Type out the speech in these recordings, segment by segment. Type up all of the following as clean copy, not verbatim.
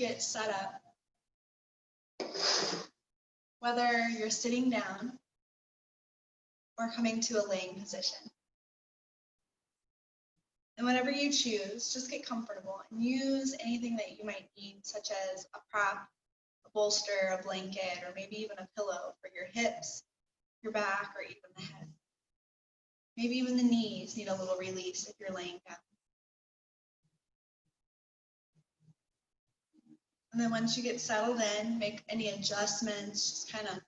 get set up, whether you're sitting down or coming to a laying position. And whenever you choose, just get comfortable and use anything that you might need, such as a prop, a bolster, a blanket, or maybe even a pillow for your hips, your back, or even the head. Maybe even the knees need a little release if you're laying down. And then once you get settled in, make any adjustments, just kind of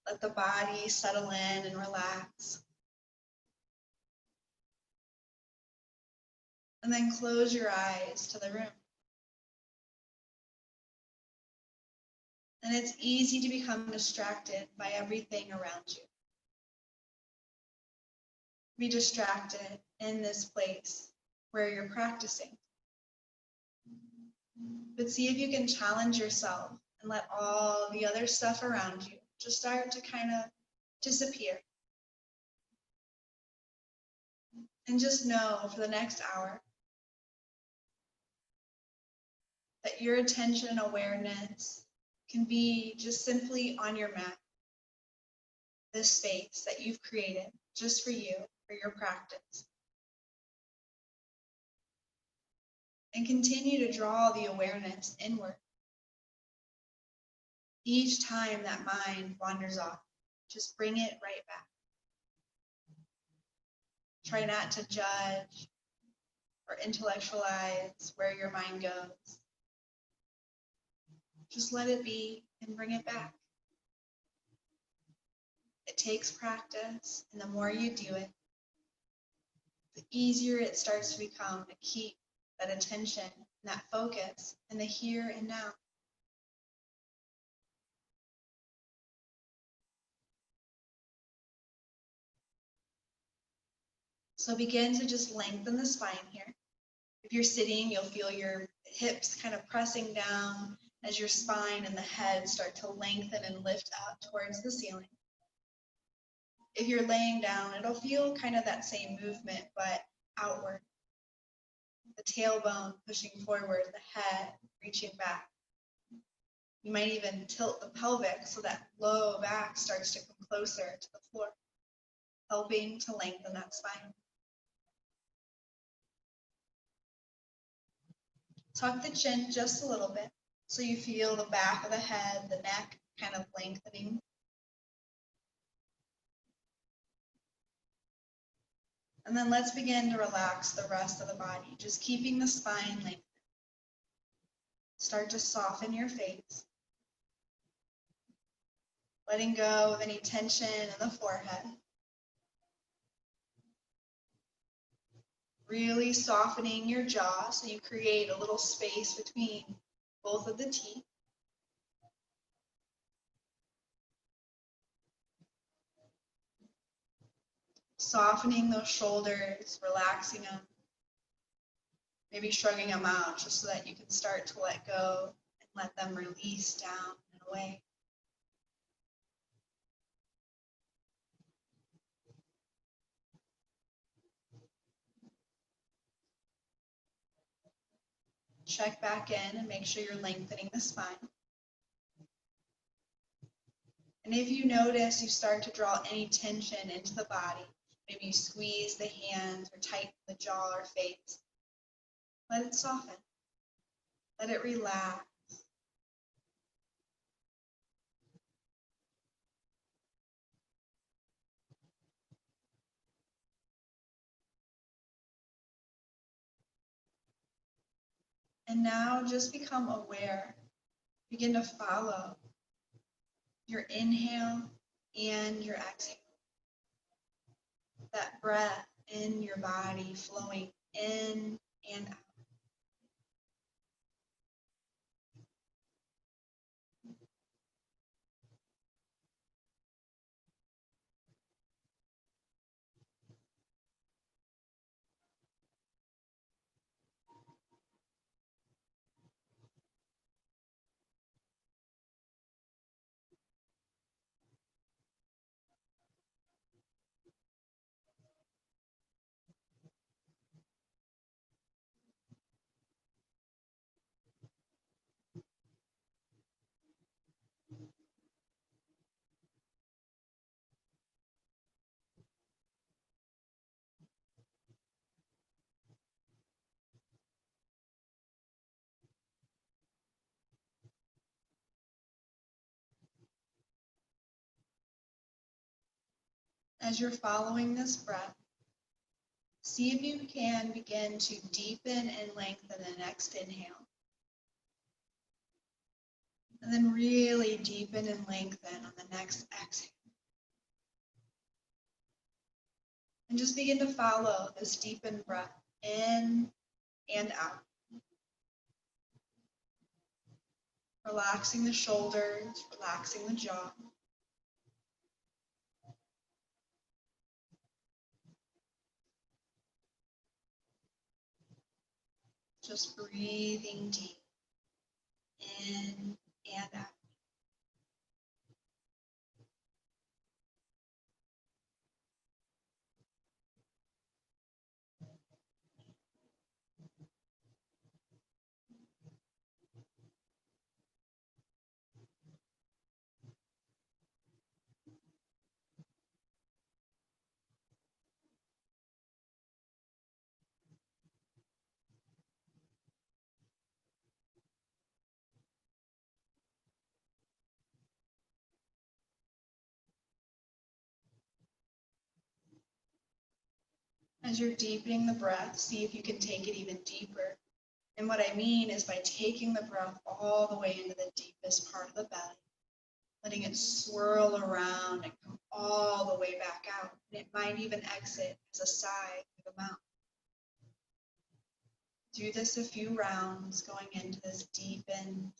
let the body settle in and relax. And then close your eyes to the room. And it's easy to become distracted by everything around you. Be distracted in this place where you're practicing. But see if you can challenge yourself and let all the other stuff around you just start to kind of disappear. And just know for the next hour that your attention and awareness can be just simply on your mat, this space that you've created just for you, for your practice. And continue to draw the awareness inward. Each time that mind wanders off, just bring it right back. Try not to judge or intellectualize where your mind goes. Just let it be and bring it back. It takes practice, and the more you do it, the easier it starts to become to keep that attention and that focus in the here and now. So begin to just lengthen the spine here. If you're sitting, you'll feel your hips kind of pressing down as your spine and the head start to lengthen and lift up towards the ceiling. If you're laying down, it'll feel kind of that same movement, but outward. The tailbone pushing forward, the head reaching back. You might even tilt the pelvic so that low back starts to come closer to the floor, helping to lengthen that spine. Tuck the chin just a little bit so you feel the back of the head, the neck kind of lengthening. And then let's begin to relax the rest of the body, just keeping the spine lengthened. Start to soften your face, letting go of any tension in the forehead. Really softening your jaw so you create a little space between both of the teeth. Softening those shoulders, relaxing them. Maybe shrugging them out just so that you can start to let go and let them release down and away. Check back in and make sure you're lengthening the spine. And if you notice you start to draw any tension into the body, maybe you squeeze the hands or tighten the jaw or face, let it soften. Let it relax. And now just become aware. Begin to follow your inhale and your exhale. That breath in your body flowing in and out. As you're following this breath, see if you can begin to deepen and lengthen the next inhale. And then really deepen and lengthen on the next exhale. And just begin to follow this deepened breath in and out. Relaxing the shoulders, relaxing the jaw. Just breathing deep in and out. As you're deepening the breath, see if you can take it even deeper. And what I mean is by taking the breath all the way into the deepest part of the belly, letting it swirl around and come all the way back out. And it might even exit as a sigh through the mouth. Do this a few rounds, going into this deepened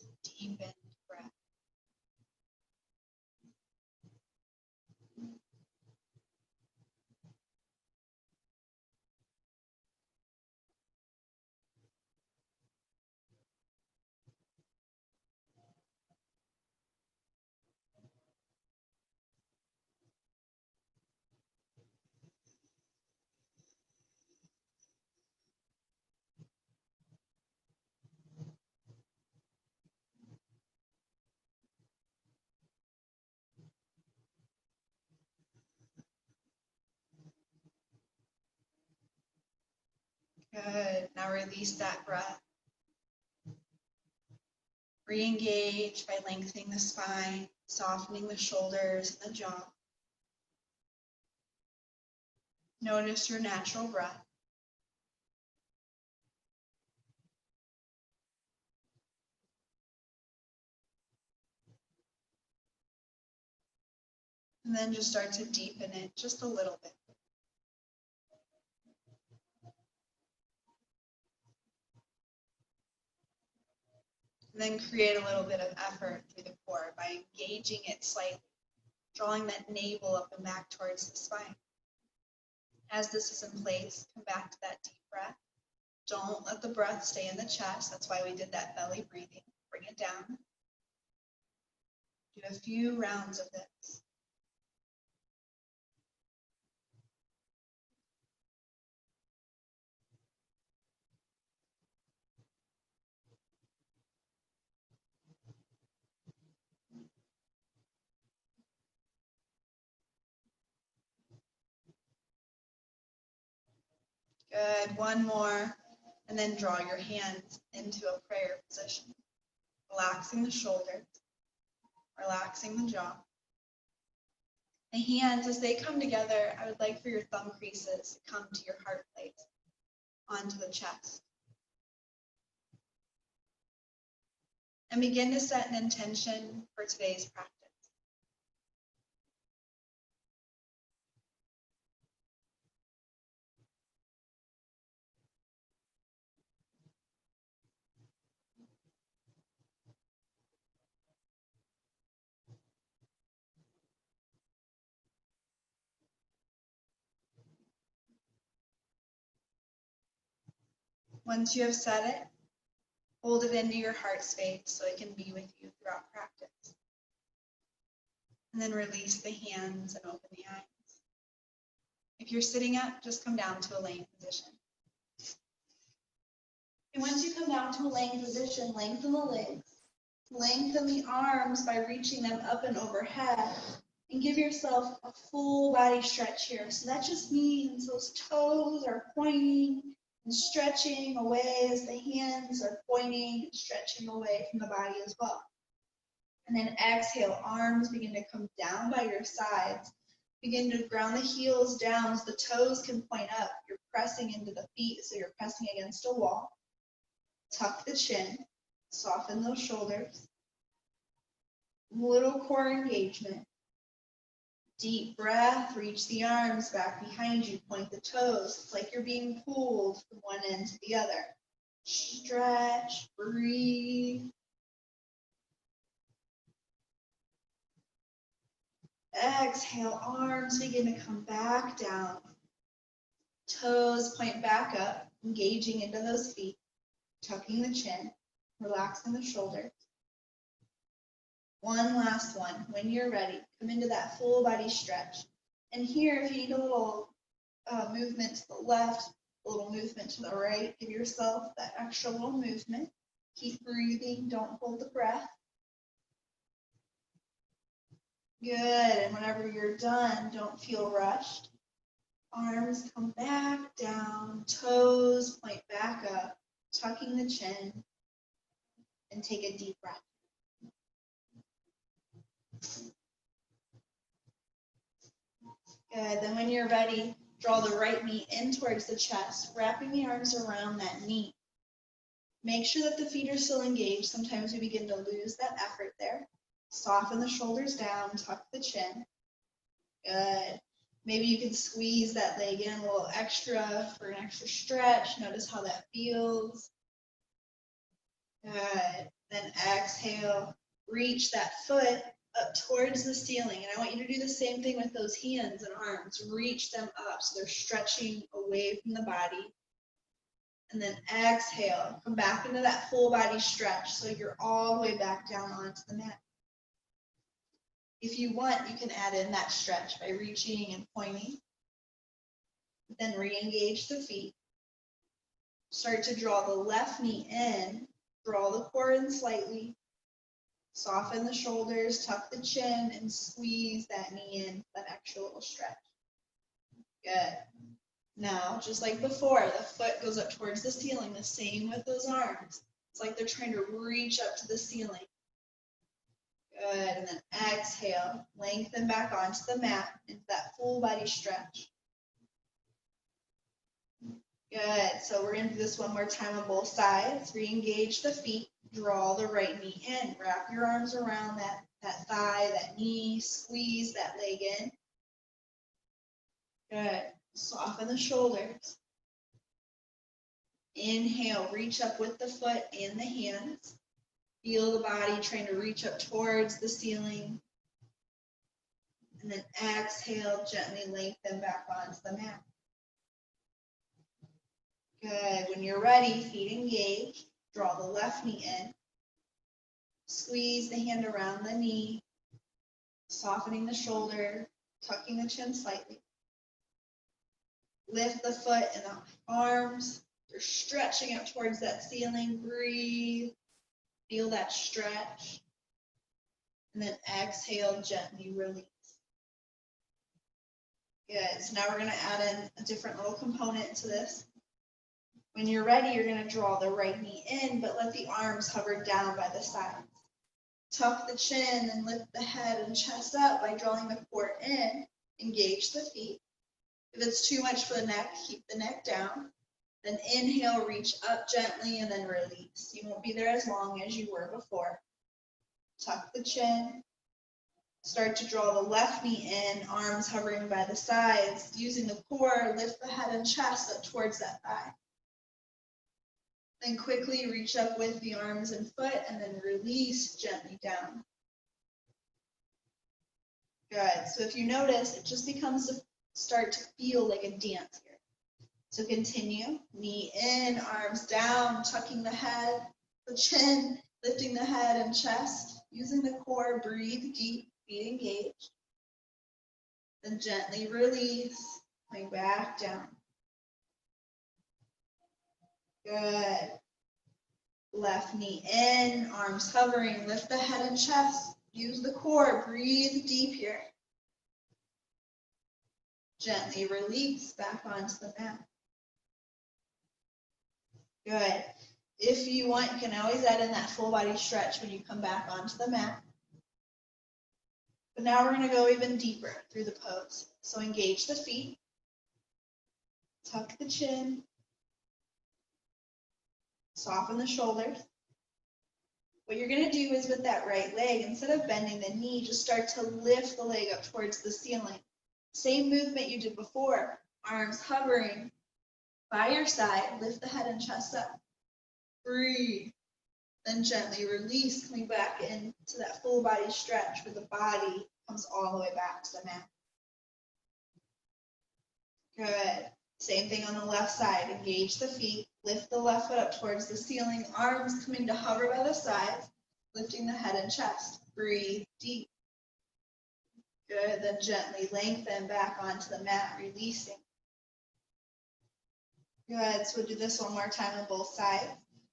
breath. Good. Now release that breath. Re-engage by lengthening the spine, softening the shoulders and the jaw. Notice your natural breath. And then just start to deepen it just a little bit. And then create a little bit of effort through the core by engaging it slightly, drawing that navel up and back towards the spine. As this is in place, come back to that deep breath. Don't let the breath stay in the chest. That's why we did that belly breathing. Bring it down. Do a few rounds of this. Good. One more. And then draw your hands into a prayer position. Relaxing the shoulders. Relaxing the jaw. The hands, as they come together, I would like for your thumb creases to come to your heart plate, onto the chest. And begin to set an intention for today's practice. Once you have set it, hold it into your heart space so it can be with you throughout practice. And then release the hands and open the eyes. If you're sitting up, just come down to a laying position. And once you come down to a laying position, lengthen the legs. Lengthen the arms by reaching them up and overhead. And give yourself a full body stretch here. So that just means those toes are pointing and stretching away as the hands are pointing and stretching away from the body as well. And then exhale, arms begin to come down by your sides. Begin to ground the heels down so the toes can point up. You're pressing into the feet, so you're pressing against a wall. Tuck the chin, soften those shoulders. Little core engagement. Deep breath, reach the arms back behind you, point the toes. It's like you're being pulled from one end to the other. Stretch, breathe. Exhale, arms begin to come back down. Toes point back up, engaging into those feet, tucking the chin, relaxing the shoulders. One last one. When you're ready, come into that full body stretch. And here, if you need a little movement to the left, a little movement to the right, give yourself that extra little movement. Keep breathing, don't hold the breath. Good, and whenever you're done, don't feel rushed. Arms come back down, toes point back up, tucking the chin, and take a deep breath. Good, then when you're ready, draw the right knee in towards the chest, wrapping the arms around that knee. Make sure that the feet are still engaged. Sometimes we begin to lose that effort there. Soften the shoulders down, tuck the chin. Good. Maybe you can squeeze that leg in a little extra for an extra stretch. Notice how that feels. Good. Then exhale, reach that foot up towards the ceiling. And I want you to do the same thing with those hands and arms. Reach them up so they're stretching away from the body. And then exhale, come back into that full body stretch so you're all the way back down onto the mat. If you want, you can add in that stretch by reaching and pointing. Then re-engage the feet. Start to draw the left knee in. Draw the core in slightly. Soften the shoulders, tuck the chin, and squeeze that knee in, that extra little stretch. Good. Now, just like before, the foot goes up towards the ceiling, the same with those arms. It's like they're trying to reach up to the ceiling. Good, and then exhale, lengthen back onto the mat into that full body stretch. Good, so we're going to do this one more time on both sides. Re-engage the feet, draw the right knee in, wrap your arms around that thigh, that knee, squeeze that leg in. Good, soften the shoulders. Inhale, reach up with the foot and the hands. Feel the body trying to reach up towards the ceiling. And then exhale, gently lengthen back onto the mat. Good. When you're ready, feet engaged. Draw the left knee in. Squeeze the hand around the knee, softening the shoulder, tucking the chin slightly. Lift the foot and the arms. You're stretching up towards that ceiling. Breathe. Feel that stretch. And then exhale, gently release. Good. So now we're going to add in a different little component to this. When you're ready, you're going to draw the right knee in, but let the arms hover down by the sides. Tuck the chin and lift the head and chest up by drawing the core in. Engage the feet. If it's too much for the neck, keep the neck down. Then inhale, reach up gently, and then release. You won't be there as long as you were before. Tuck the chin. Start to draw the left knee in, arms hovering by the sides. Using the core, lift the head and chest up towards that thigh. Then quickly reach up with the arms and foot, and then release gently down. Good. So if you notice, it just becomes to start to feel like a dance here. So continue. Knee in, arms down, tucking the head, the chin, lifting the head and chest. Using the core, breathe deep, feet engaged. Then gently release, coming back down. Good. Left knee in, arms hovering, lift the head and chest. Use the core, breathe deep here. Gently release back onto the mat. Good. If you want, you can always add in that full body stretch when you come back onto the mat. But now we're going to go even deeper through the pose. So engage the feet, tuck the chin, soften the shoulders. What you're going to do is with that right leg, instead of bending the knee, just start to lift the leg up towards the ceiling. Same movement you did before, arms hovering by your side, lift the head and chest up. Breathe. Then gently release, coming back into that full body stretch where the body comes all the way back to the mat. Good. Same thing on the left side. Engage the feet, lift the left foot up towards the ceiling, arms coming to hover by the sides, lifting the head and chest. Breathe deep. Good. Then gently lengthen back onto the mat, releasing. Good. So we'll do this one more time on both sides.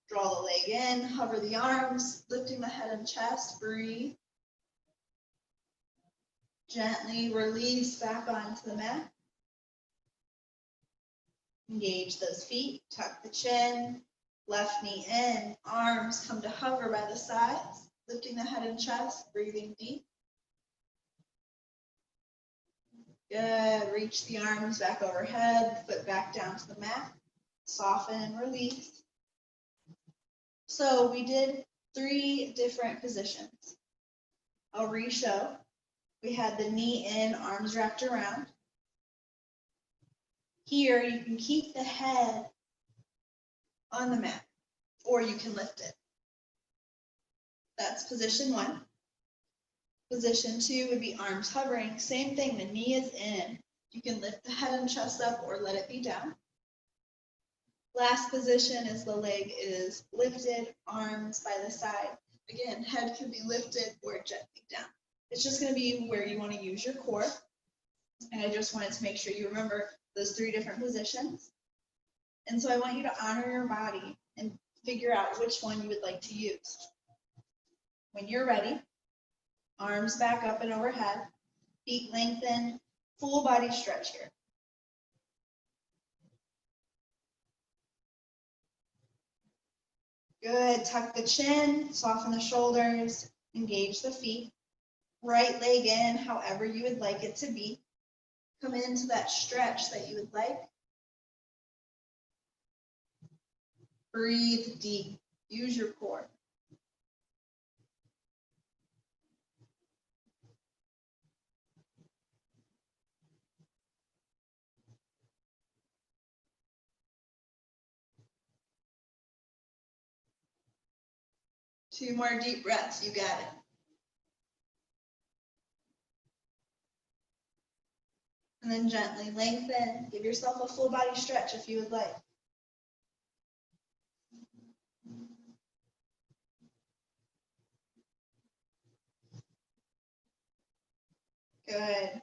Draw the leg in, hover the arms, lifting the head and chest, breathe. Gently release back onto the mat. Engage those feet, tuck the chin, left knee in, arms come to hover by the sides, lifting the head and chest, breathing deep. Good, reach the arms back overhead, foot back down to the mat, soften and release. So we did 3 different positions. I'll re-show. We had the knee in, arms wrapped around. Here you can keep the head on the mat, or you can lift it. That's position 1. Position 2 would be arms hovering. Same thing, the knee is in. You can lift the head and chest up or let it be down. Last position is the leg is lifted, arms by the side. Again, head can be lifted or gently down. It's just going to be where you want to use your core. And I just wanted to make sure you remember those 3 different positions. And so I want you to honor your body and figure out which one you would like to use. When you're ready, arms back up and overhead, feet lengthen, full body stretch here. Good, tuck the chin, soften the shoulders, engage the feet. Right leg in, however you would like it to be. Come into that stretch that you would like. Breathe deep, use your core. Two more deep breaths, you got it. And then gently lengthen. Give yourself a full body stretch if you would like. Good.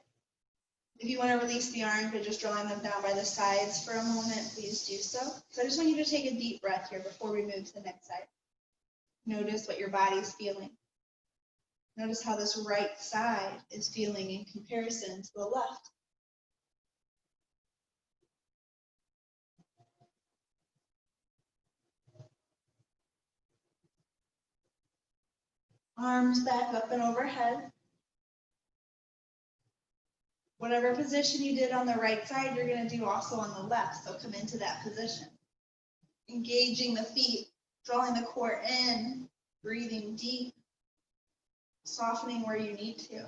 If you want to release the arms by just drawing them down by the sides for a moment, please do so. So I just want you to take a deep breath here before we move to the next side. Notice what your body's feeling. Notice how this right side is feeling in comparison to the left. Arms back up and overhead. Whatever position you did on the right side, you're going to do also on the left. So come into that position. Engaging the feet, drawing the core in, breathing deep, softening where you need to.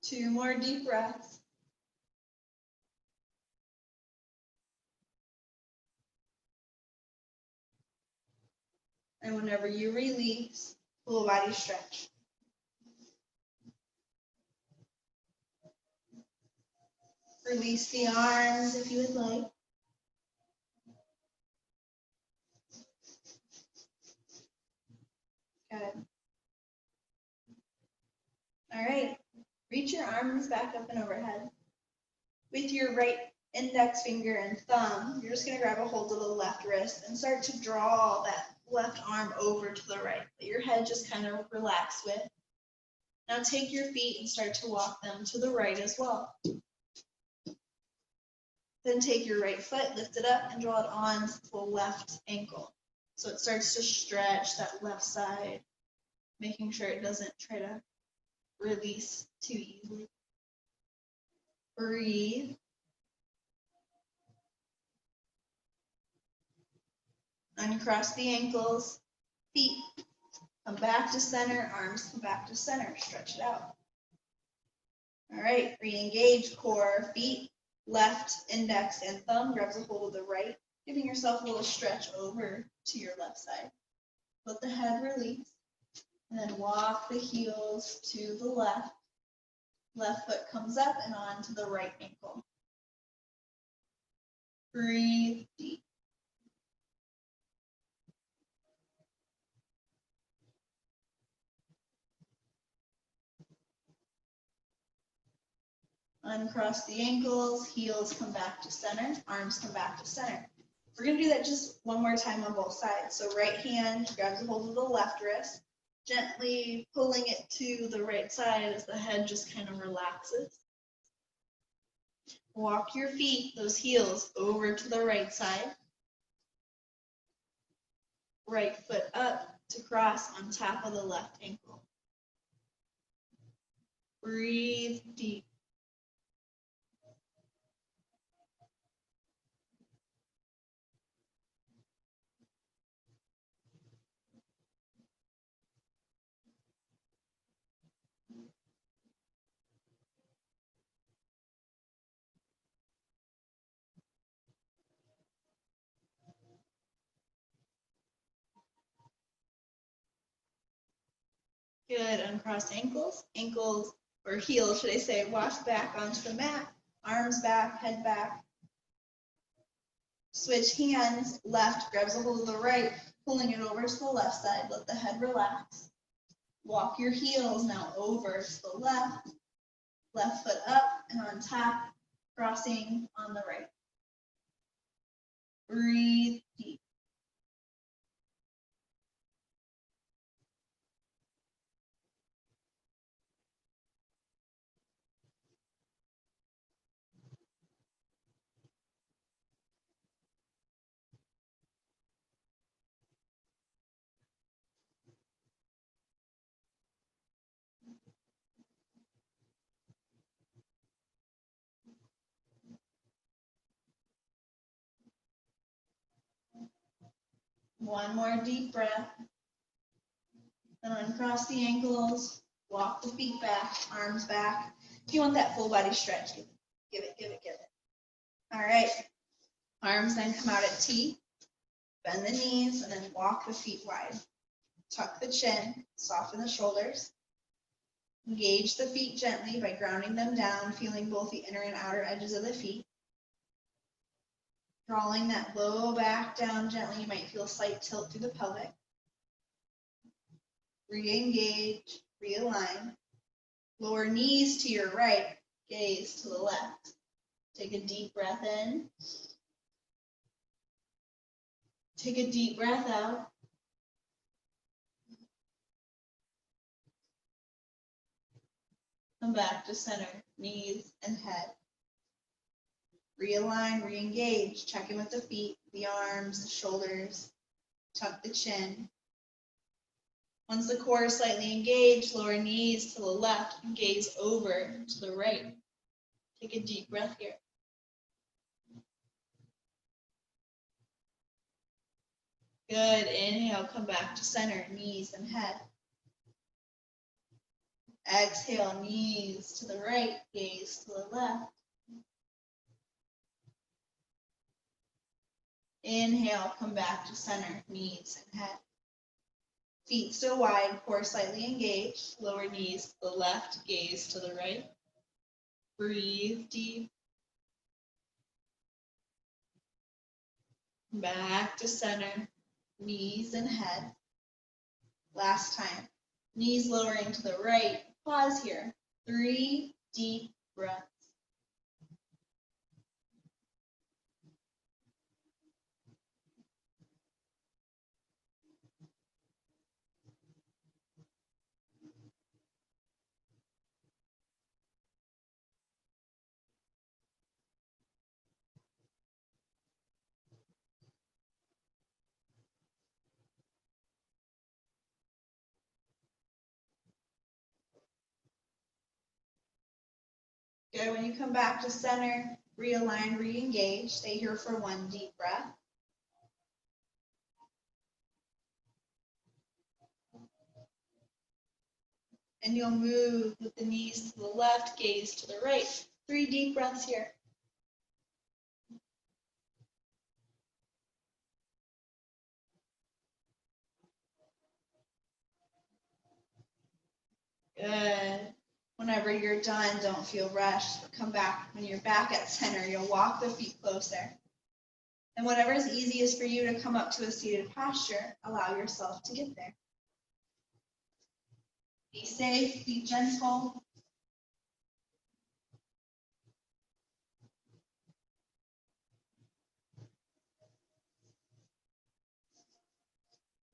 Two more deep breaths. And whenever you release, full body stretch. Release the arms if you would like. Good. All right. Reach your arms back up and overhead. With your right index finger and thumb, you're just going to grab a hold of the left wrist and start to draw that left arm over to the right. Let your head just kind of relax with. Now take your feet and start to walk them to the right as well. Then take your right foot, lift it up, and draw it on to the left ankle. So it starts to stretch that left side, making sure it doesn't try to release too easily. Breathe. Uncross the ankles, feet come back to center, arms come back to center, stretch it out. All right, re-engage core, feet, left index and thumb grabs a hold of the right, giving yourself a little stretch over to your left side. Let the head release, and then walk the heels to the left. Left foot comes up and on to the right ankle. Breathe deep. Uncross the ankles, heels come back to center, arms come back to center. We're going to do that just one more time on both sides. So right hand grabs a hold of the left wrist, gently pulling it to the right side as the head just kind of relaxes. Walk your feet, those heels, over to the right side. Right foot up to cross on top of the left ankle. Breathe deep. Good, uncrossed ankles, or heels, should I say, walk back onto the mat, arms back, head back. Switch hands, left grabs a hold of the right, pulling it over to the left side, let the head relax. Walk your heels now over to the left foot up and on top, crossing on the right. Breathe deep. One more deep breath. Then uncross the ankles, walk the feet back, arms back. If you want that full body stretch, give it. All right. Arms then come out at T. Bend the knees and then walk the feet wide. Tuck the chin, soften the shoulders. Engage the feet gently by grounding them down, feeling both the inner and outer edges of the feet. Drawing that low back down gently, you might feel a slight tilt through the pelvic. Re-engage, realign. Lower knees to your right, gaze to the left. Take a deep breath in. Take a deep breath out. Come back to center, knees and head. Realign, re-engage, check in with the feet, the arms, the shoulders, tuck the chin. Once the core is slightly engaged, lower knees to the left and gaze over to the right. Take a deep breath here. Good, inhale, come back to center, knees and head. Exhale, knees to the right, gaze to the left. Inhale, come back to center, knees and head. Feet still wide, core slightly engaged, lower knees to the left, gaze to the right. Breathe deep. Back to center, knees and head. Last time, knees lowering to the right. Pause here. 3 deep breaths. Good. When you come back to center, realign, re-engage. Stay here for one deep breath. And you'll move with the knees to the left, gaze to the right. 3 deep breaths here. Good. Whenever you're done, don't feel rushed. Come back. When you're back at center, you'll walk the feet closer. And whatever is easiest for you to come up to a seated posture, allow yourself to get there. Be safe, be gentle.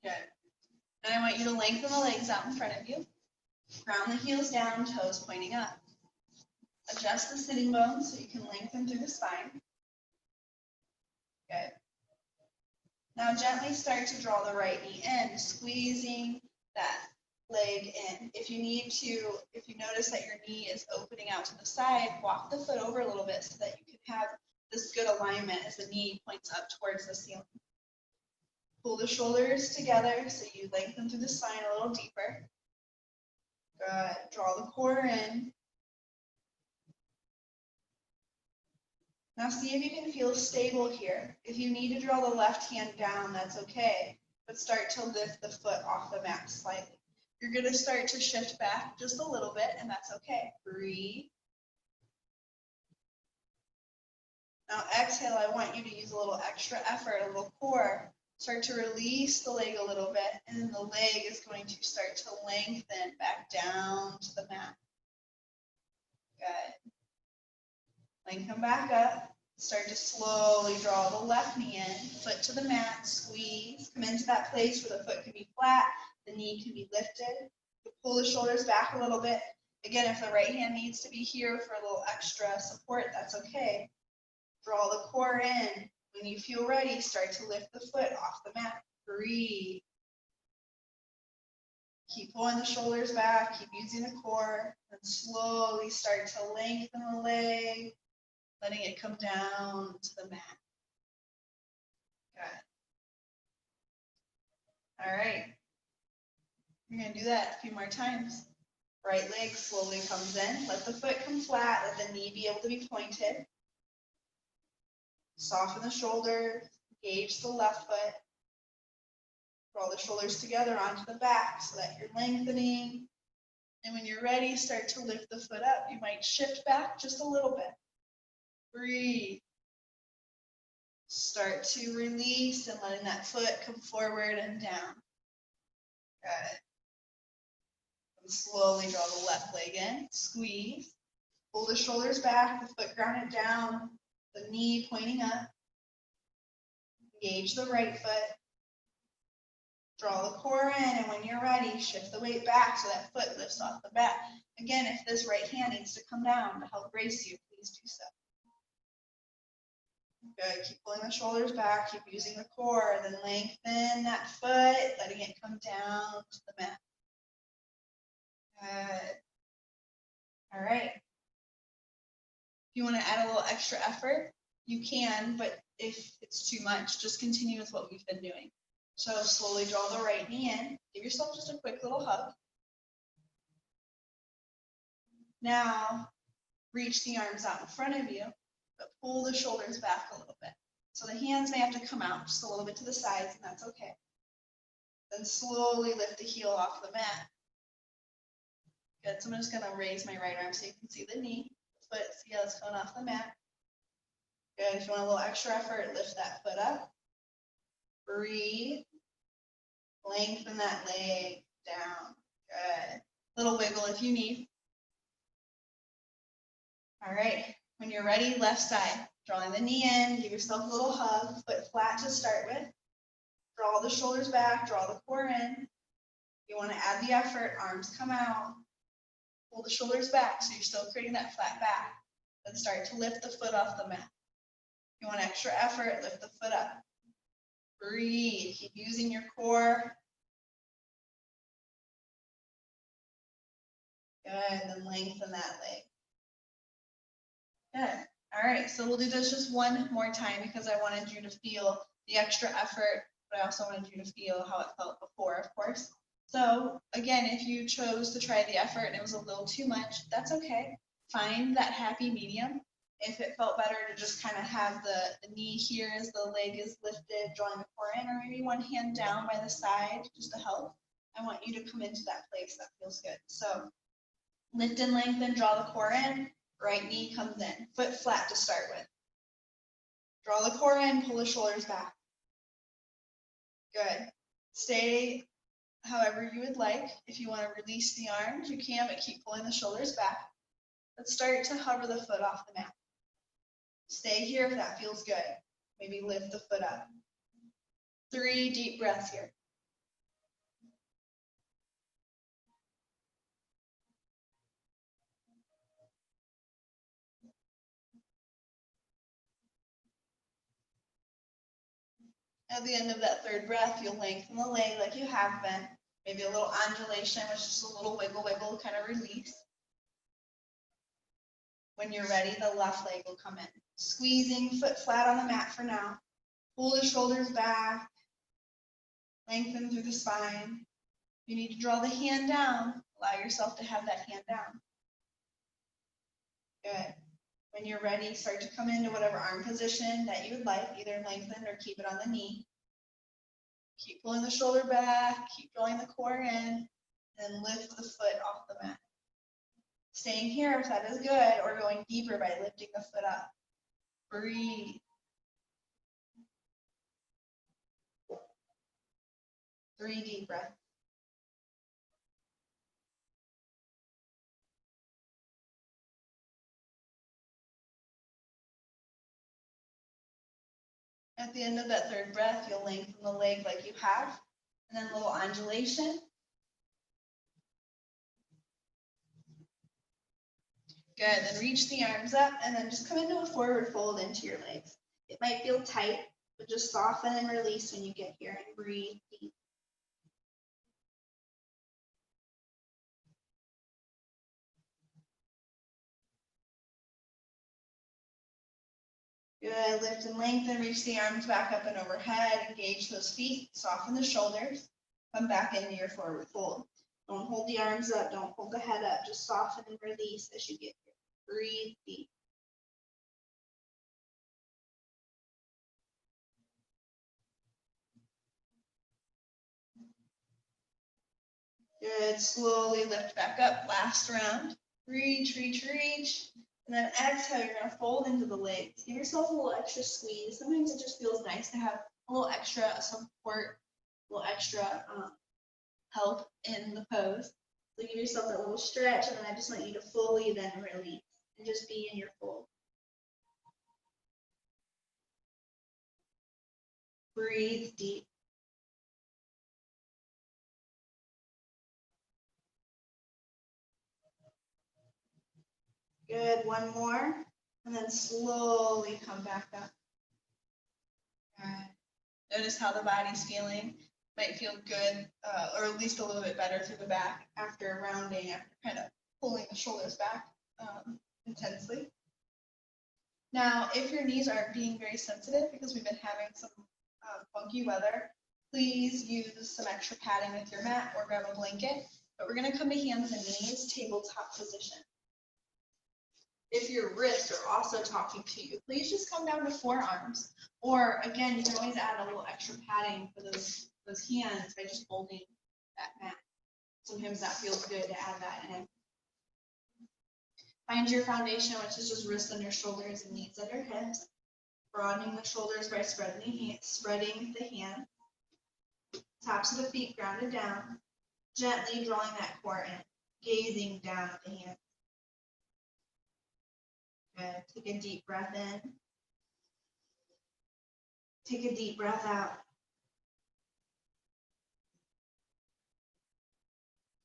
Good. And I want you to lengthen the legs out in front of you. Ground the heels down, toes pointing up. Adjust the sitting bones so you can lengthen through the spine. Good. Now gently start to draw the right knee in, squeezing that leg in. If you notice that your knee is opening out to the side, walk the foot over a little bit so that you can have this good alignment as the knee points up towards the ceiling. Pull the shoulders together so you lengthen through the spine a little deeper. Good. Draw the core in. Now see if you can feel stable here. If you need to draw the left hand down, that's okay, but start to lift the foot off the mat slightly. You're going to start to shift back just a little bit, and that's okay. Breathe. Now exhale, I want you to use a little extra effort, a little core. Start to release the leg a little bit, and then the leg is going to start to lengthen back down to the mat. Good. Lengthen back up. Start to slowly draw the left knee in, foot to the mat, squeeze. Come into that place where the foot can be flat, the knee can be lifted. You pull the shoulders back a little bit. Again, if the right hand needs to be here for a little extra support, that's okay. Draw the core in. When you feel ready, start to lift the foot off the mat. Breathe. Keep pulling the shoulders back, keep using the core, and slowly start to lengthen the leg, letting it come down to the mat. Good. All right. You're going to do that a few more times. Right leg slowly comes in. Let the foot come flat. Let the knee be able to be pointed. Soften the shoulders. Engage the left foot. Draw the shoulders together onto the back so that you're lengthening. And when you're ready, start to lift the foot up. You might shift back just a little bit. Breathe. Start to release and letting that foot come forward and down. Good. And slowly draw the left leg in. Squeeze. Pull the shoulders back, the foot grounded down, the knee pointing up. Engage the right foot. Draw the core in, and when you're ready, shift the weight back so that foot lifts off the mat. Again, if this right hand needs to come down to help brace you, please do so. Good. Keep pulling the shoulders back. Keep using the core. Then lengthen that foot, letting it come down to the mat. Good. All right. If you want to add a little extra effort, you can, but if it's too much, just continue with what we've been doing. So slowly draw the right knee in. Give yourself just a quick little hug. Now, reach the arms out in front of you, but pull the shoulders back a little bit. So the hands may have to come out just a little bit to the sides, and that's okay. Then slowly lift the heel off the mat. Good, so I'm just gonna raise my right arm so you can see the knee, foot, see how it's going off the mat. Good, if you want a little extra effort, lift that foot up. Breathe. Lengthen that leg down. Good. Little wiggle if you need. All right, when you're ready, left side. Drawing the knee in, give yourself a little hug, foot flat to start with. Draw the shoulders back, draw the core in. You want to add the effort, arms come out. Pull the shoulders back so you're still creating that flat back. Then start to lift the foot off the mat. If you want extra effort, lift the foot up. Breathe, keep using your core. Good, and then lengthen that leg. right, so we'll do this just one more time because I wanted you to feel the extra effort, but I also wanted you to feel how it felt before, of course. So again, if you chose to try the effort and it was a little too much, that's okay. Find that happy medium. If it felt better to just kind of have the knee here as the leg is lifted, drawing the core in, or maybe one hand down by the side just to help, I want you to come into that place that feels good. So lift and lengthen, draw the core in, right knee comes in, foot flat to start with. Draw the core in, pull the shoulders back. Good. Stay however you would like. If you want to release the arms, you can, but keep pulling the shoulders back. Let's start to hover the foot off the mat. Stay here if that feels good. Maybe lift the foot up. 3 deep breaths here. At the end of that third breath, you'll lengthen the leg like you have been. Maybe a little undulation, which is just a little wiggle, wiggle, kind of release. When you're ready, the left leg will come in. Squeezing, foot flat on the mat for now. Pull the shoulders back. Lengthen through the spine. You need to draw the hand down. Allow yourself to have that hand down. Good. When you're ready, start to come into whatever arm position that you would like, either lengthen or keep it on the knee. Keep pulling the shoulder back, keep drawing the core in, and lift the foot off the mat. Staying here if that is good, or going deeper by lifting the foot up. Breathe. 3 deep breaths. At the end of that third breath, you'll lengthen the leg like you have, and then a little undulation. Good, then reach the arms up and then just come into a forward fold into your legs. It might feel tight, but just soften and release when you get here and breathe deep. Good, lift and lengthen, reach the arms back up and overhead, engage those feet, soften the shoulders, come back into your forward fold. Don't hold the arms up, don't hold the head up, just soften and release as you get here. Breathe deep. Good, slowly lift back up, last round. Reach, reach, reach. And then exhale, you're gonna fold into the legs. Give yourself a little extra squeeze. Sometimes it just feels nice to have a little extra support, a little extra help in the pose. So give yourself that little stretch, and then I just want you to fully then release and just be in your fold. Breathe deep. Good, one more, and then slowly come back up. All right. Notice how the body's feeling. Might feel good, or at least a little bit better through the back after rounding, after kind of pulling the shoulders back intensely. Now, if your knees aren't being very sensitive because we've been having some funky weather, please use some extra padding with your mat or grab a blanket. But we're going to come to hands and knees, tabletop position. If your wrists are also talking to you, please just come down to forearms. Or again, you can always add a little extra padding for those hands by just holding that mat. Sometimes that feels good to add that in. Find your foundation, which is just wrists under shoulders and knees under hips. Broadening the shoulders by spreading the hand. Tops of the feet grounded down. Gently drawing that core in, gazing down at the hand. Good. Take a deep breath in. Take a deep breath out.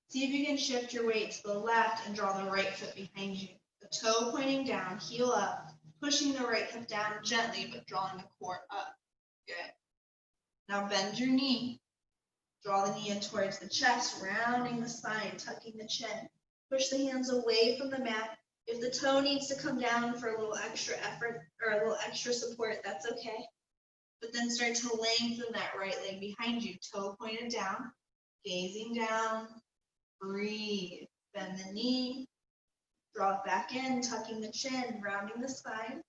See if you can shift your weight to the left and draw the right foot behind you. The toe pointing down, heel up, pushing the right hip down gently, but drawing the core up. Good. Now bend your knee. Draw the knee in towards the chest, rounding the spine, tucking the chin. Push the hands away from the mat. If the toe needs to come down for a little extra effort or a little extra support, that's okay. But then start to lengthen that right leg behind you, toe pointed down, gazing down, breathe, bend the knee, draw it back in, tucking the chin, rounding the spine.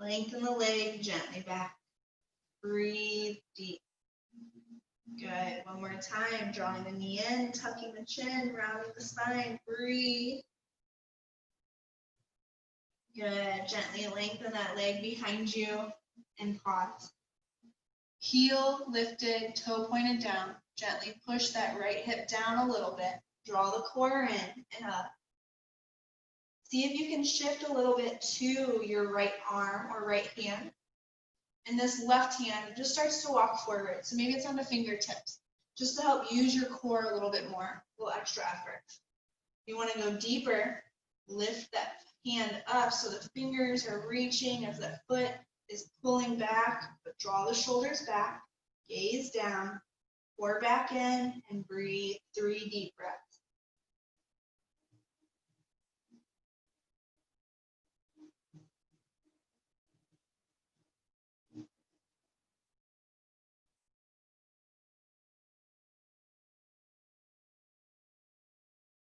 Lengthen the leg gently back. Breathe deep. Good. One more time. Drawing the knee in, tucking the chin, rounding the spine. Breathe. Good. Gently lengthen that leg behind you and pause. Heel lifted, toe pointed down. Gently push that right hip down a little bit. Draw the core in and up. See if you can shift a little bit to your right arm or right hand. And this left hand just starts to walk forward. So maybe it's on the fingertips, just to help use your core a little bit more, a little extra effort. You want to go deeper, lift that hand up so the fingers are reaching as the foot is pulling back, but draw the shoulders back, gaze down, core back in, and breathe 3 deep breaths.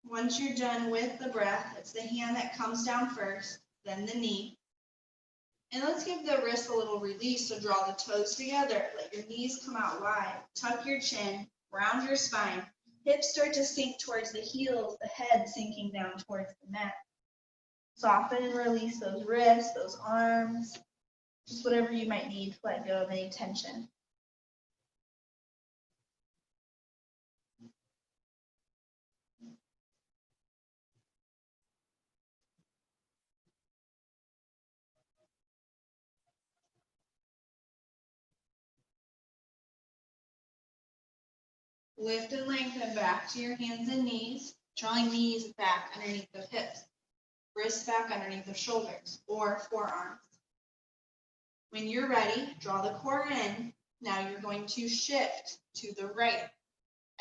Once you're done with the breath, it's the hand that comes down first, then the knee. And let's give the wrist a little release, so draw the toes together, let your knees come out wide, tuck your chin, round your spine, hips start to sink towards the heels, the head sinking down towards the mat. Soften and release those wrists, those arms, just whatever you might need to let go of any tension. Lift and lengthen back to your hands and knees, drawing knees back underneath the hips, wrists back underneath the shoulders or forearms. When you're ready, draw the core in. Now you're going to shift to the right.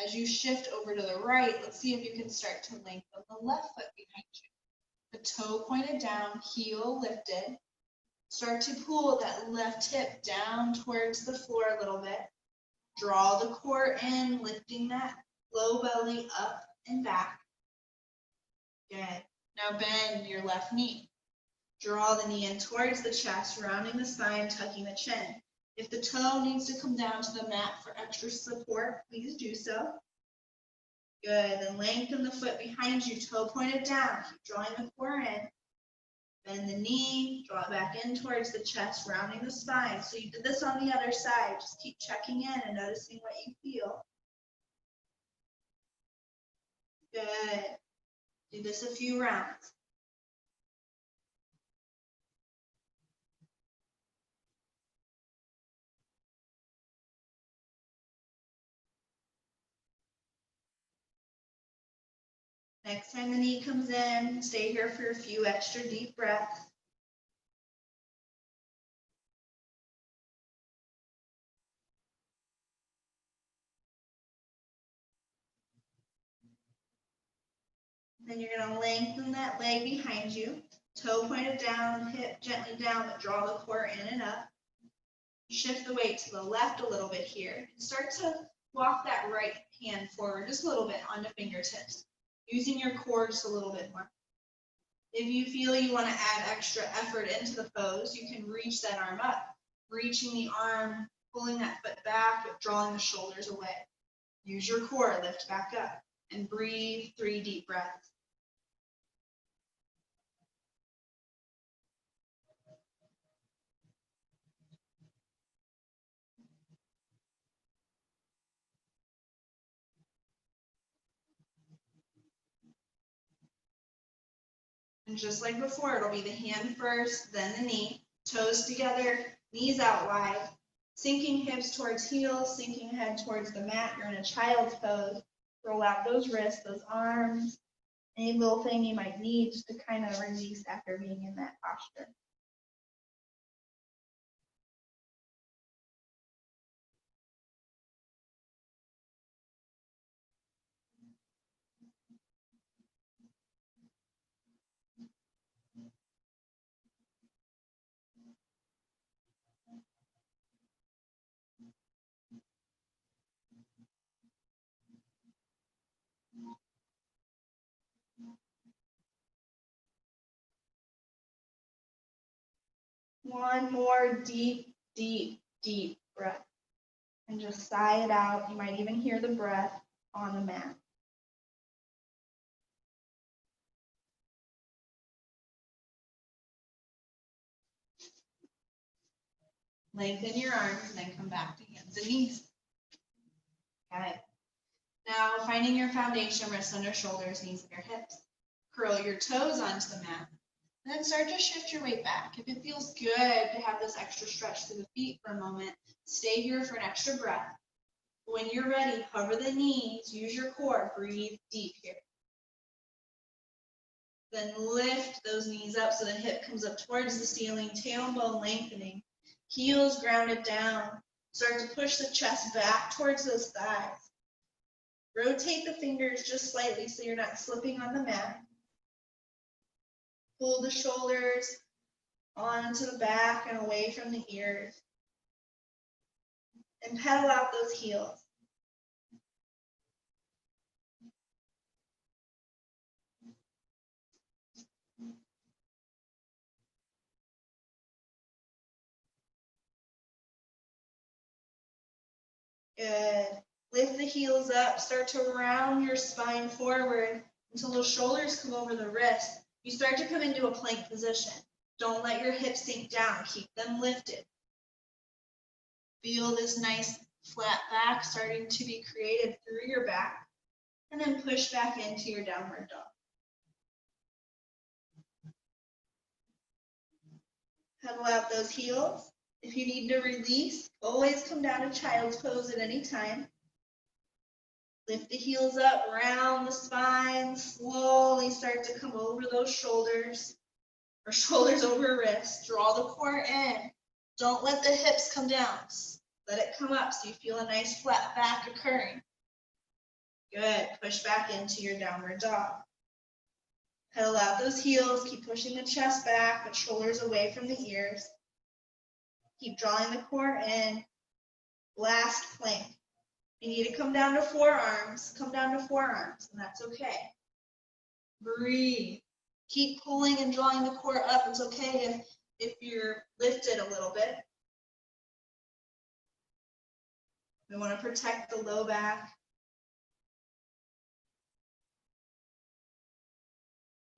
As you shift over to the right, let's see if you can start to lengthen the left foot behind you. The toe pointed down, heel lifted. Start to pull that left hip down towards the floor a little bit. Draw the core in, lifting that low belly up and back. Good. Now bend your left knee. Draw the knee in towards the chest, rounding the spine, tucking the chin. If the toe needs to come down to the mat for extra support, please do so. Good. Then lengthen the foot behind you, toe pointed down. Keep drawing the core in. Bend the knee, draw it back in towards the chest, rounding the spine. So you did this on the other side. Just keep checking in and noticing what you feel. Good. Do this a few rounds. Next time the knee comes in, stay here for a few extra deep breaths. Then you're going to lengthen that leg behind you, toe pointed down, hip gently down, but draw the core in and up. Shift the weight to the left a little bit here. Start to walk that right hand forward just a little bit onto fingertips, using your core just a little bit more. If you feel you want to add extra effort into the pose, you can reach that arm up, reaching the arm, pulling that foot back, but drawing the shoulders away. Use your core, lift back up, and breathe 3 deep breaths. And just like before, it'll be the hand first, then the knee, toes together, knees out wide, sinking hips towards heels, sinking head towards the mat. You're in a child's pose. Roll out those wrists, those arms, any little thing you might need just to kind of release after being in that posture. One more deep, deep, deep breath. And just sigh it out. You might even hear the breath on the mat. Lengthen your arms and then come back to hands and knees. Okay. Now, finding your foundation, wrists under shoulders, knees under hips. Curl your toes onto the mat. And then start to shift your weight back. If it feels good to have this extra stretch through the feet for a moment, stay here for an extra breath. When you're ready, hover the knees, use your core, breathe deep here. Then lift those knees up so the hip comes up towards the ceiling, tailbone lengthening, heels grounded down. Start to push the chest back towards those thighs. Rotate the fingers just slightly so you're not slipping on the mat. Pull the shoulders onto the back and away from the ears. And pedal out those heels. Good. Lift the heels up. Start to round your spine forward until those shoulders come over the wrist. You start to come into a plank position. Don't let your hips sink down. Keep them lifted. Feel this nice flat back starting to be created through your back. And then push back into your downward dog. Pedal out those heels. If you need to release, always come down to child's pose at any time. Lift the heels up, round the spine, slowly start to come over those shoulders, or shoulders over wrists. Draw the core in. Don't let the hips come down. Let it come up so you feel a nice flat back occurring. Good. Push back into your downward dog. Pedal out those heels. Keep pushing the chest back, but shoulders away from the ears. Keep drawing the core in. Last plank. You need to come down to forearms. Come down to forearms, and that's okay. Breathe. Keep pulling and drawing the core up. It's okay if you're lifted a little bit. We want to protect the low back.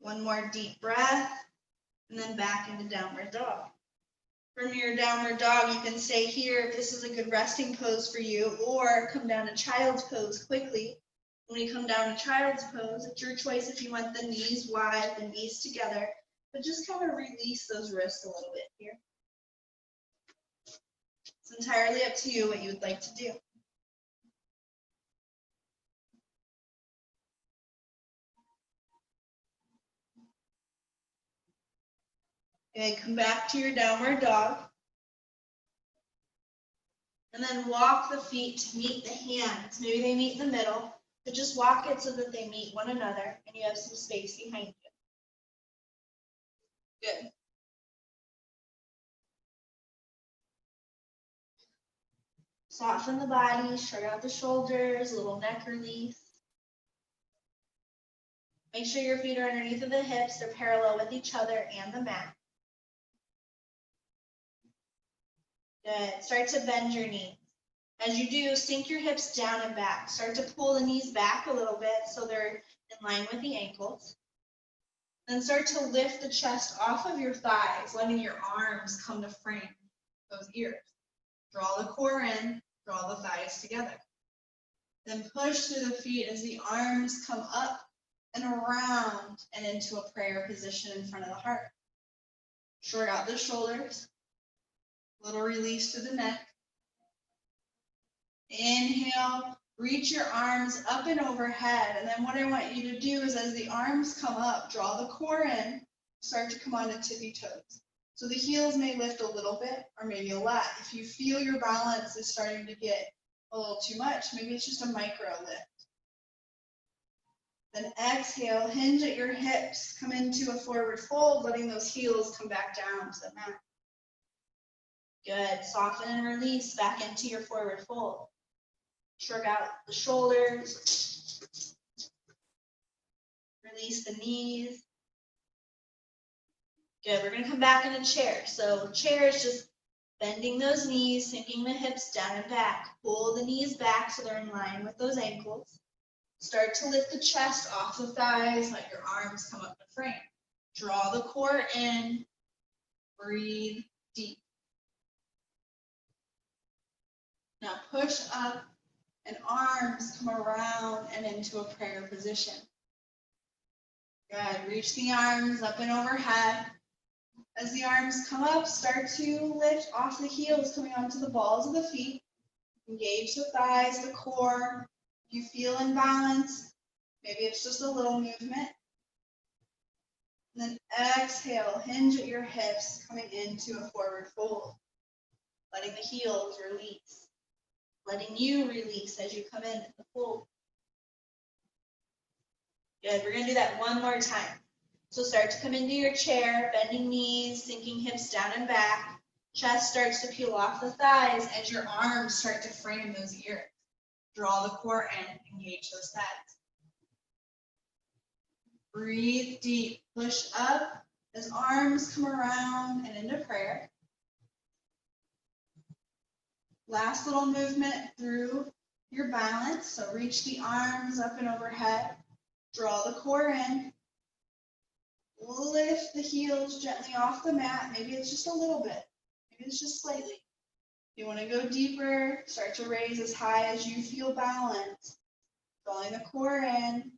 One more deep breath, and then back into downward dog. From your downward dog, you can stay here if this is a good resting pose for you, or come down to child's pose quickly. When you come down to child's pose, it's your choice if you want the knees wide, the knees together, but just kind of release those wrists a little bit here. It's entirely up to you what you would like to do. Okay, come back to your downward dog. And then walk the feet to meet the hands. Maybe they meet in the middle, but just walk it so that they meet one another and you have some space behind you. Good. Soften the body, shrug out the shoulders, a little neck release. Make sure your feet are underneath of the hips. They're parallel with each other and the mat. Good. Start to bend your knees. As you do, sink your hips down and back. Start to pull the knees back a little bit so they're in line with the ankles. Then start to lift the chest off of your thighs, letting your arms come to frame those ears. Draw the core in, draw the thighs together. Then push through the feet as the arms come up and around and into a prayer position in front of the heart. Shrug out the shoulders. Little release to the neck. Inhale, reach your arms up and overhead. And then what I want you to do is as the arms come up, draw the core in, start to come onto tippy toes. So the heels may lift a little bit or maybe a lot. If you feel your balance is starting to get a little too much, maybe it's just a micro lift. Then exhale, hinge at your hips, come into a forward fold, letting those heels come back down to the mat. Good. Soften and release back into your forward fold. Shrug out the shoulders. Release the knees. Good, we're gonna come back in a chair. So chair is just bending those knees, sinking the hips down and back. Pull the knees back so they're in line with those ankles. Start to lift the chest off the thighs, let your arms come up the frame. Draw the core in, breathe deep. Now push up and arms come around and into a prayer position. Good, reach the arms up and overhead. As the arms come up, start to lift off the heels, coming onto the balls of the feet. Engage the thighs, the core. If you feel imbalance, maybe it's just a little movement. And then exhale, hinge at your hips, coming into a forward fold. Letting the heels release. Letting you release as you come in the fold. Good, we're gonna do that one more time. So start to come into your chair, bending knees, sinking hips down and back. Chest starts to peel off the thighs as your arms start to frame those ears. Draw the core in, engage those thighs. Breathe deep, push up as arms come around and into prayer. Last little movement through your balance. So reach the arms up and overhead. Draw the core in. Lift the heels gently off the mat. Maybe it's just a little bit. Maybe it's just slightly. If you want to go deeper, start to raise as high as you feel balanced. Drawing the core in.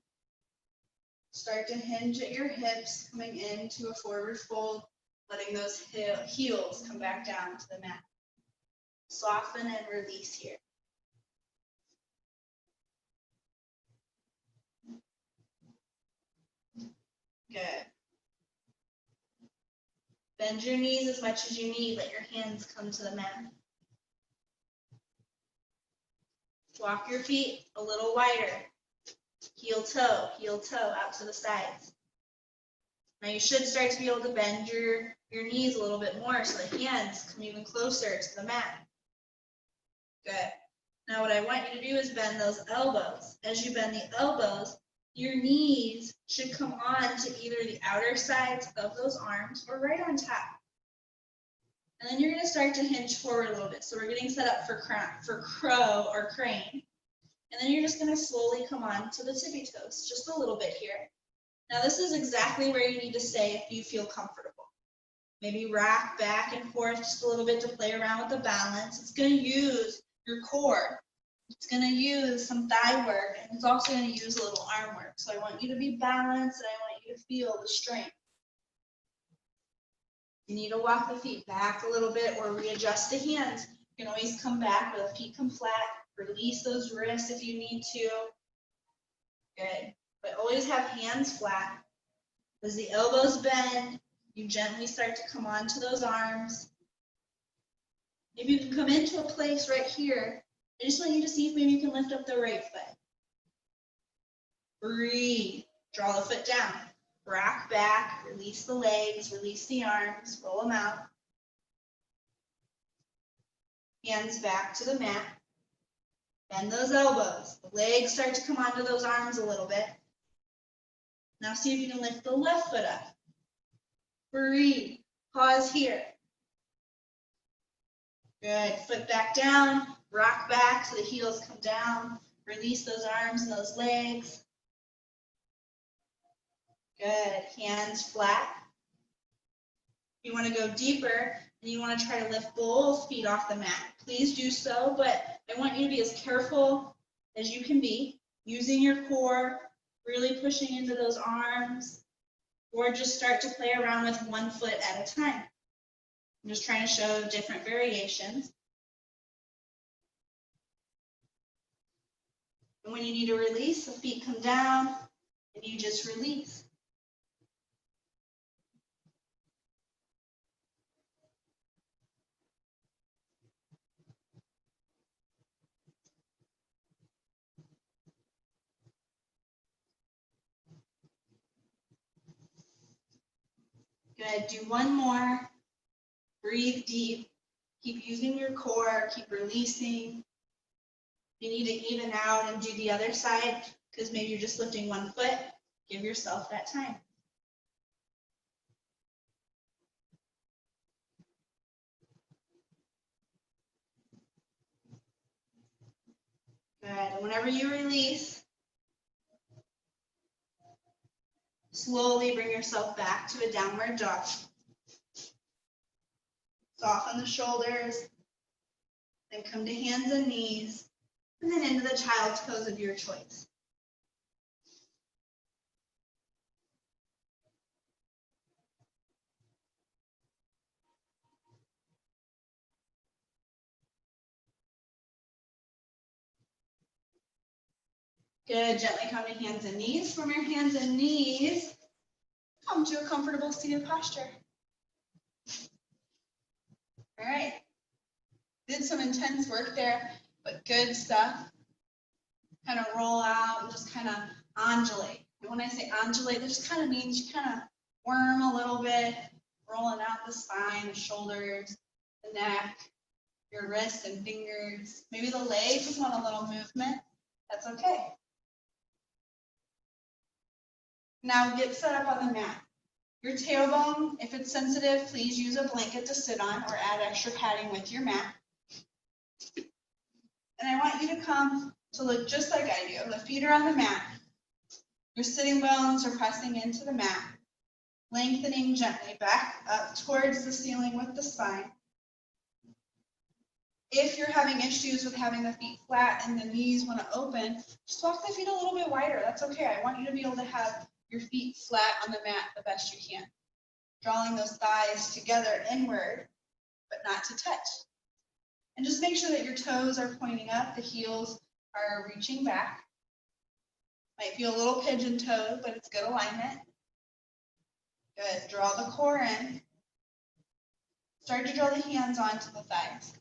Start to hinge at your hips, coming into a forward fold, letting those heels come back down to the mat. Soften and release here. Good. Bend your knees as much as you need. Let your hands come to the mat. Walk your feet a little wider. Heel toe out to the sides. Now you should start to be able to bend your knees a little bit more so the hands come even closer to the mat. Good. Now what I want you to do is bend those elbows. As you bend the elbows, your knees should come on to either the outer sides of those arms or right on top. And then you're going to start to hinge forward a little bit. So we're getting set up for crow or crane. And then you're just going to slowly come on to the tippy toes, just a little bit here. Now this is exactly where you need to stay if you feel comfortable. Maybe rock back and forth just a little bit to play around with the balance. It's going to use your core. It's going to use some thigh work, and it's also going to use a little arm work. So I want you to be balanced, and I want you to feel the strength. You need to walk the feet back a little bit or readjust the hands. You can always come back where the feet come flat. Release those wrists if you need to. Good. But always have hands flat. As the elbows bend, you gently start to come onto those arms. Maybe you can come into a place right here. I just want you to see if maybe you can lift up the right foot. Breathe. Draw the foot down. Rock back. Release the legs. Release the arms. Roll them out. Hands back to the mat. Bend those elbows. The legs start to come onto those arms a little bit. Now see if you can lift the left foot up. Breathe. Pause here. Good. Foot back down. Rock back so the heels come down. Release those arms and those legs. Good. Hands flat. You want to go deeper and you want to try to lift both feet off the mat. Please do so, but I want you to be as careful as you can be, using your core, really pushing into those arms, or just start to play around with one foot at a time. I'm just trying to show different variations. And when you need to release, the feet come down and you just release. Good. Do one more. Breathe deep. Keep using your core. Keep releasing. You need to even out and do the other side because maybe you're just lifting one foot. Give yourself that time. And whenever you release, slowly bring yourself back to a downward dog. Soften the shoulders, then come to hands and knees, and then into the child's pose of your choice. Good, gently come to hands and knees. From your hands and knees, come to a comfortable seated posture. All right, did some intense work there, but good stuff. Kind of roll out and just kind of undulate. And when I say undulate, that just kind of means you kind of worm a little bit, rolling out the spine, the shoulders, the neck, your wrists and fingers. Maybe the legs just want a little movement. That's okay. Now get set up on the mat. Your tailbone, if it's sensitive, please use a blanket to sit on or add extra padding with your mat. And I want you to come to look just like I do. The feet are on the mat. Your sitting bones are pressing into the mat, lengthening gently back up towards the ceiling with the spine. If you're having issues with having the feet flat and the knees want to open, just walk the feet a little bit wider. That's okay. I want you to be able to have your feet flat on the mat the best you can. Drawing those thighs together inward, but not to touch. And just make sure that your toes are pointing up, the heels are reaching back. Might feel a little pigeon-toed, but it's good alignment. Good, draw the core in. Start to draw the hands onto the thighs.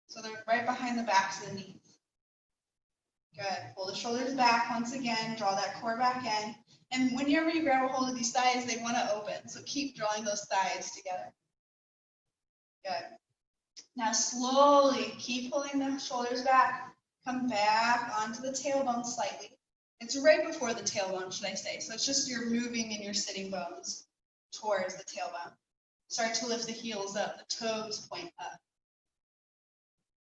So they're right behind the backs of the knees. Good, pull the shoulders back once again, draw that core back in. And whenever you grab a hold of these thighs, they want to open. So keep drawing those thighs together. Good. Now slowly keep pulling the shoulders back. Come back onto the tailbone slightly. It's right before the tailbone, should I say. So it's just you're moving in your sitting bones towards the tailbone. Start to lift the heels up, the toes point up.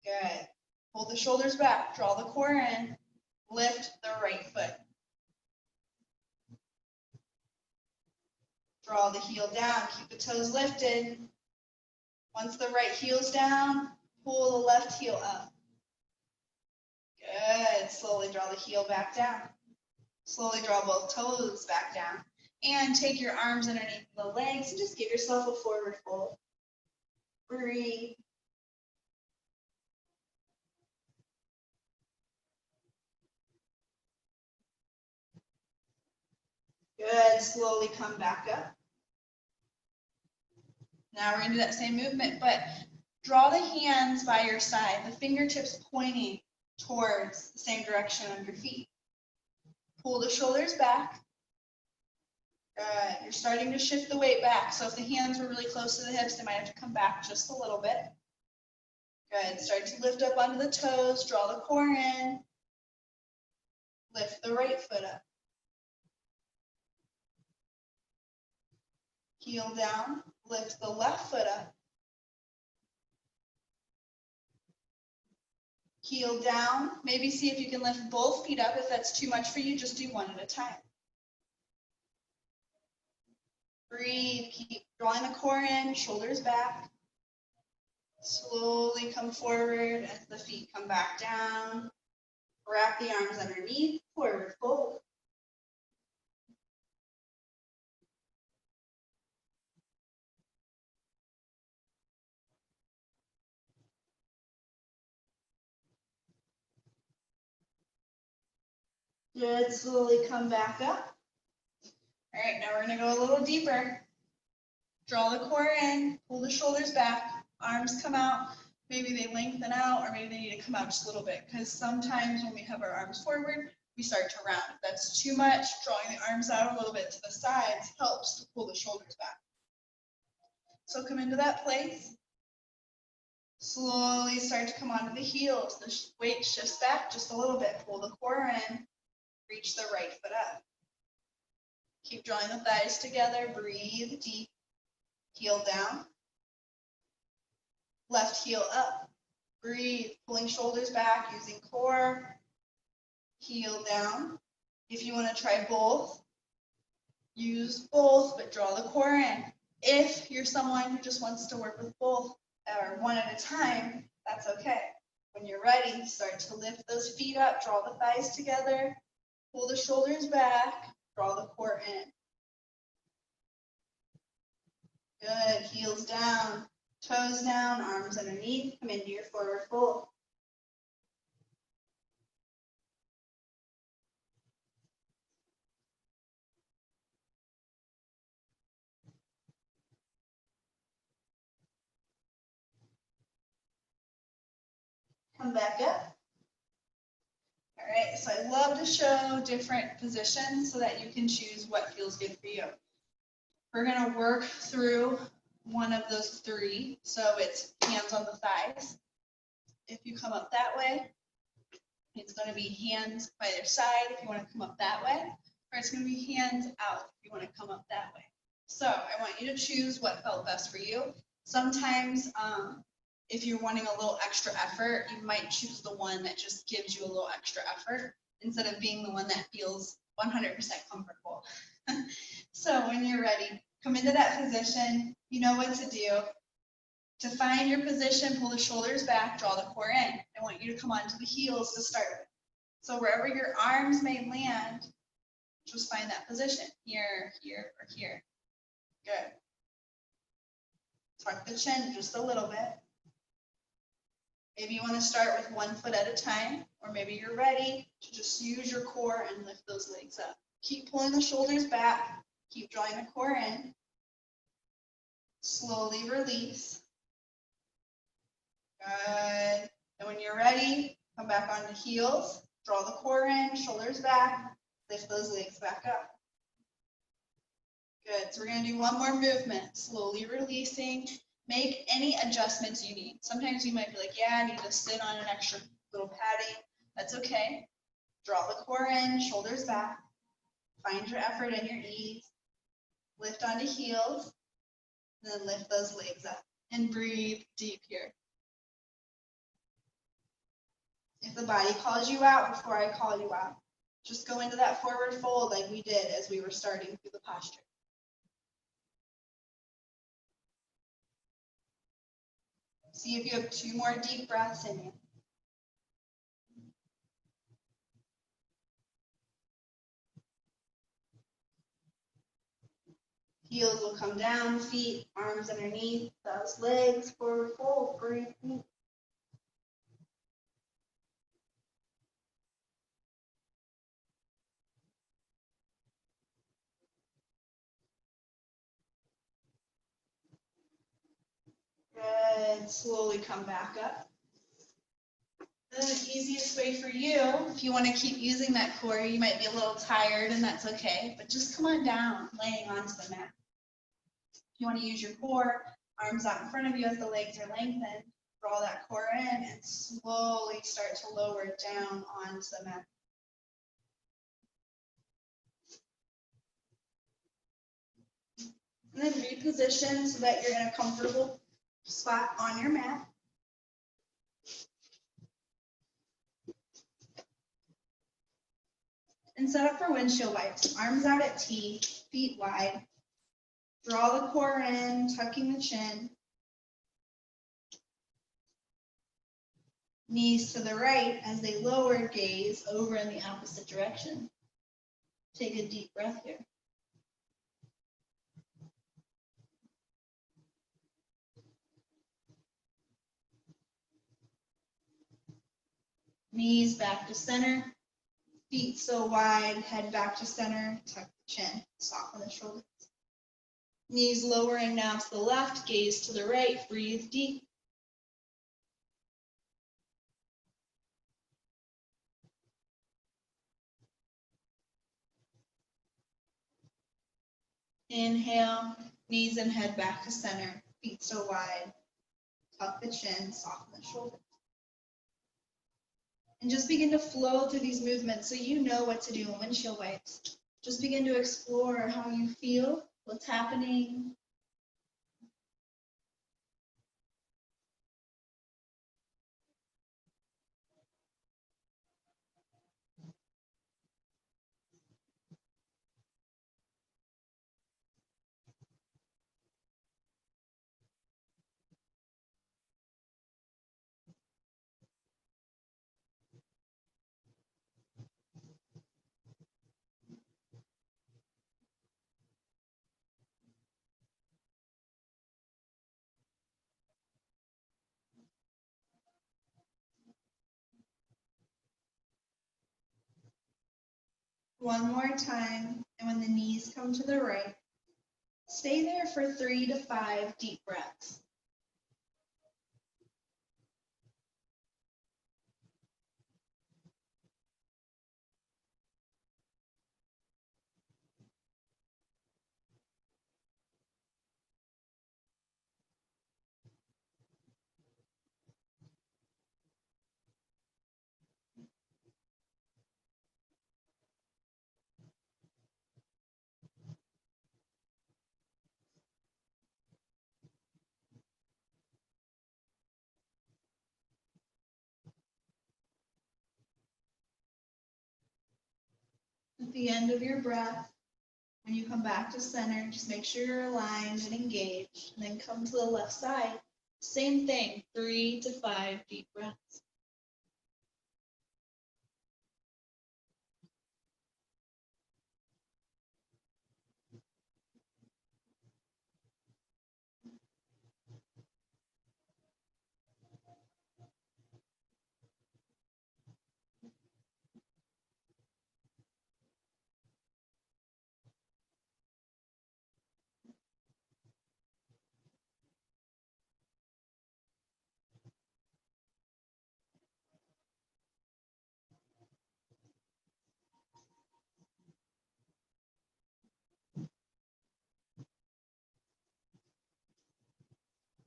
Good. Pull the shoulders back, draw the core in, lift the right foot. Draw the heel down, keep the toes lifted. Once the right heel's down, pull the left heel up. Good, slowly draw the heel back down. Slowly draw both toes back down. And take your arms underneath the legs and just give yourself a forward fold. Breathe. Good, slowly come back up. Now we're going to do that same movement, but draw the hands by your side, the fingertips pointing towards the same direction of your feet. Pull the shoulders back. Good, you're starting to shift the weight back, so if the hands were really close to the hips, they might have to come back just a little bit. Good, start to lift up onto the toes, draw the core in, lift the right foot up. Heel down, lift the left foot up. Heel down, maybe see if you can lift both feet up. If that's too much for you, just do one at a time. Breathe, keep drawing the core in, shoulders back. Slowly come forward as the feet come back down. Wrap the arms underneath, forward fold. Good, slowly come back up. All right, now we're going to go a little deeper. Draw the core in, pull the shoulders back, arms come out. Maybe they lengthen out, or maybe they need to come out just a little bit, because sometimes when we have our arms forward, we start to round. If that's too much, drawing the arms out a little bit to the sides helps to pull the shoulders back. So come into that place. Slowly start to come onto the heels. The weight shifts back just a little bit. Pull the core in, reach the right foot up. Keep drawing the thighs together. Breathe deep. Heel down. Left heel up. Breathe, pulling shoulders back, using core. heel down. If you want to try both, use both, but draw the core in. If you're someone who just wants to work with both or one at a time, that's okay. When you're ready, start to lift those feet up, draw the thighs together, pull the shoulders back, draw the core in. Good, heels down, toes down, arms underneath, come into your forward fold. Come back up. All right, so I love to show different positions so that you can choose what feels good for you. We're gonna work through one of those three. So it's hands on the thighs. If you come up that way, it's gonna be hands by their side if you wanna come up that way, or it's gonna be hands out if you wanna come up that way. So I want you to choose what felt best for you. Sometimes, if you're wanting a little extra effort, you might choose the one that just gives you a little extra effort instead of being the one that feels 100% comfortable. So when you're ready, come into that position. You know what to do. To find your position, pull the shoulders back, draw the core in. I want you to come onto the heels to start with. So wherever your arms may land, just find that position, here, here, or here. Good. Tuck the chin just a little bit. Maybe you want to start with 1 foot at a time, or maybe you're ready to just use your core and lift those legs up. Keep pulling the shoulders back, keep drawing the core in. Slowly release. Good. And when you're ready, come back on the heels, draw the core in, shoulders back, lift those legs back up. Good. So we're going to do one more movement, slowly releasing. Make any adjustments you need. Sometimes you might be like, yeah, I need to sit on an extra little padding. That's okay. Draw the core in, shoulders back. Find your effort and your ease. Lift onto heels, and then lift those legs up. And breathe deep here. If the body calls you out before I call you out, just go into that forward fold like we did as we were starting through the posture. See if you have 2 more deep breaths in you. Heels will come down, feet, arms underneath, those legs, forward fold, breathe deep. Good, slowly come back up. The easiest way for you, if you want to keep using that core, you might be a little tired and that's okay, but just come on down, laying onto the mat. If you want to use your core, arms out in front of you as the legs are lengthened, draw that core in and slowly start to lower it down onto the mat. And then reposition so that you're in a comfortable spot on your mat. And set up for windshield wipes. Arms out at T, feet wide. Draw the core in, tucking the chin. Knees to the right as they lower, gaze over in the opposite direction. Take a deep breath here. Knees back to center. Feet so wide, head back to center, tuck the chin, soften the shoulders. Knees lowering now to the left, gaze to the right, breathe deep. Inhale, knees and head back to center, feet so wide, tuck the chin, soften the shoulders. And just begin to flow through these movements so you know what to do in windshield wipes. Just begin to explore how you feel, what's happening. One more time, and when the knees come to the right, stay there for 3 to 5 deep breaths. At the end of your breath, when you come back to center, just make sure you're aligned and engaged, and then come to the left side. Same thing, 3 to 5 deep breaths.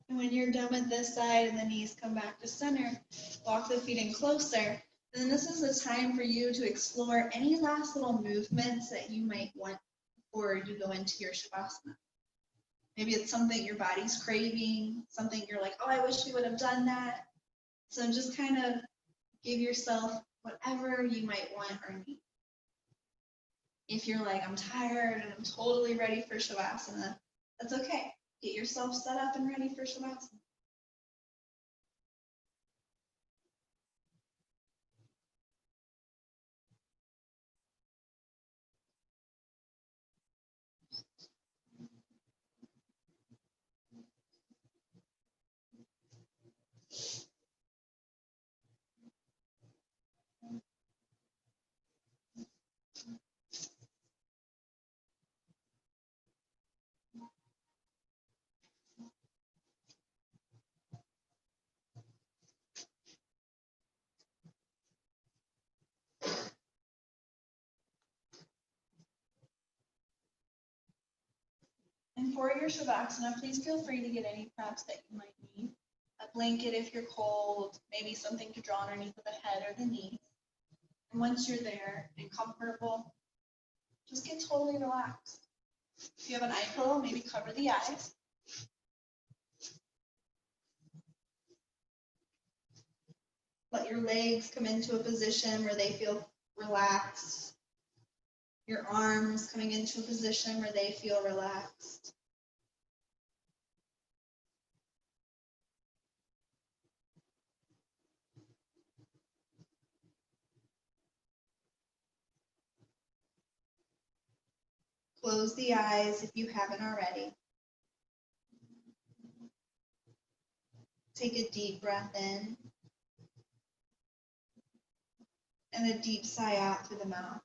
And when you're done with this side and the knees come back to center, walk the feet in closer. And then this is the time for you to explore any last little movements that you might want before you go into your Shavasana. Maybe it's something your body's craving, something you're like, oh, I wish we would have done that. So just kind of give yourself whatever you might want or need. If you're like, I'm tired and I'm totally ready for Shavasana, that's okay. Get yourself set up and ready for Shavasana. And for your Shavasana, please feel free to get any props that you might need. A blanket if you're cold, maybe something to draw underneath of the head or the knees. And once you're there and comfortable, just get totally relaxed. If you have an eye pillow, maybe cover the eyes. Let your legs come into a position where they feel relaxed. Your arms coming into a position where they feel relaxed. Close the eyes if you haven't already. Take a deep breath in and a deep sigh out through the mouth.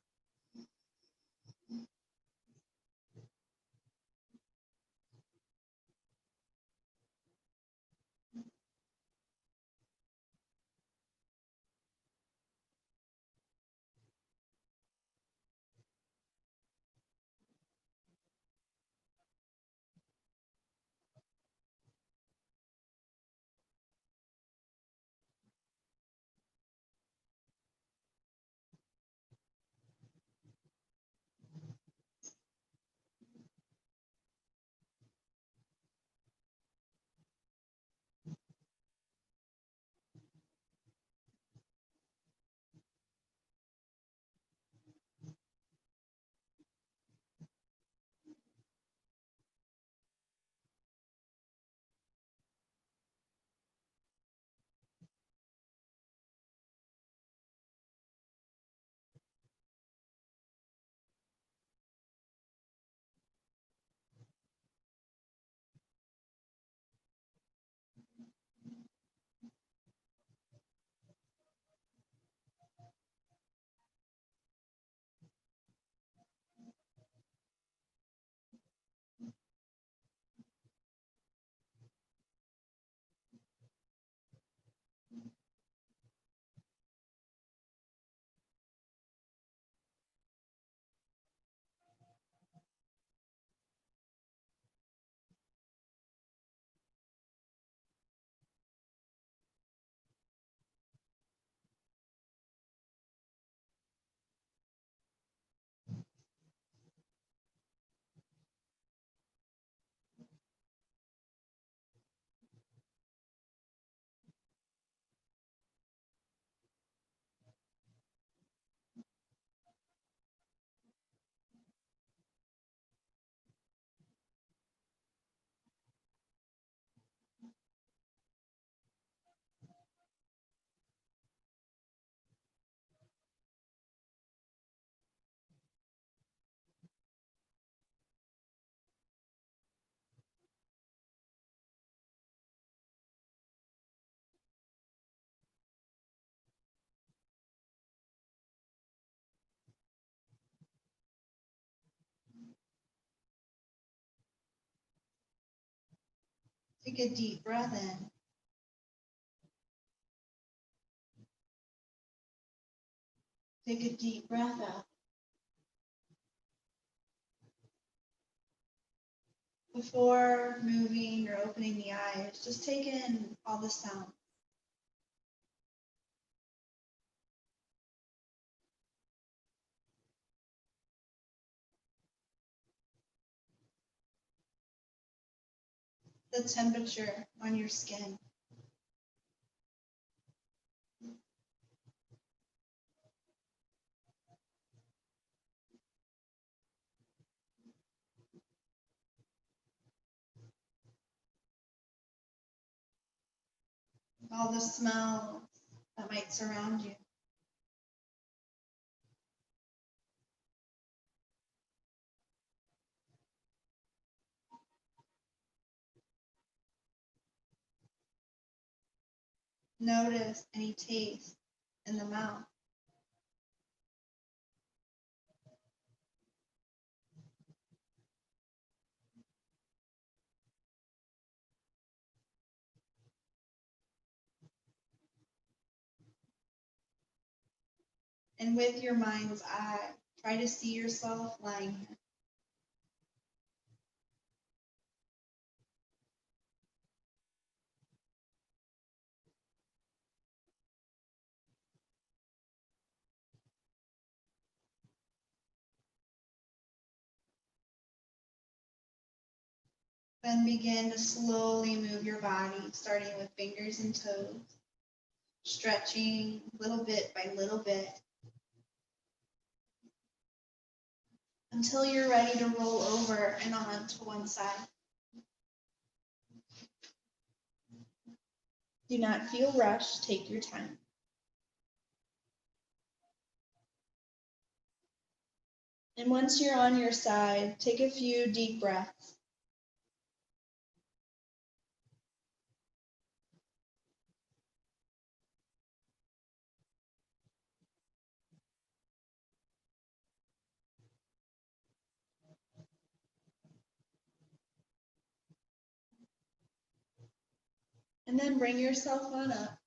Take a deep breath in. Take a deep breath out. Before moving or opening the eyes, just take in all the sound. The temperature on your skin. All the smells that might surround you. Notice any taste in the mouth. And with your mind's eye, try to see yourself lying there. Then begin to slowly move your body, starting with fingers and toes, stretching little bit by little bit until you're ready to roll over and on to one side. Do not feel rushed, take your time. And once you're on your side, take a few deep breaths. And then bring yourself on up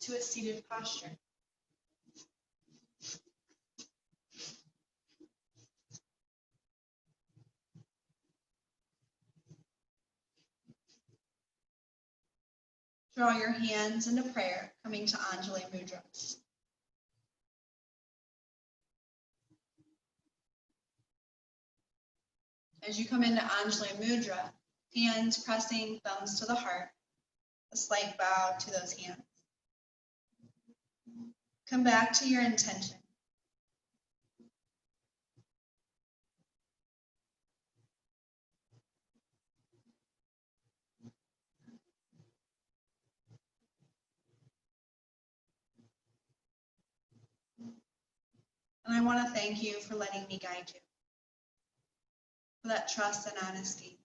to a seated posture. Draw your hands into prayer, coming to Anjali Mudra. As you come into Anjali Mudra, hands pressing, thumbs to the heart, a slight bow to those hands. Come back to your intention. And I want to thank you for letting me guide you, for that trust and honesty.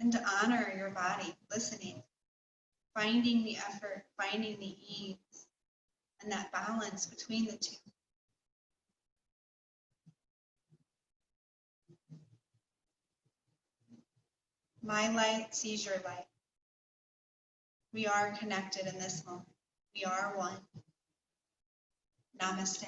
And to honor your body, listening, finding the effort, finding the ease, and that balance between the two. My light sees your light. We are connected in this moment. We are one. Namaste.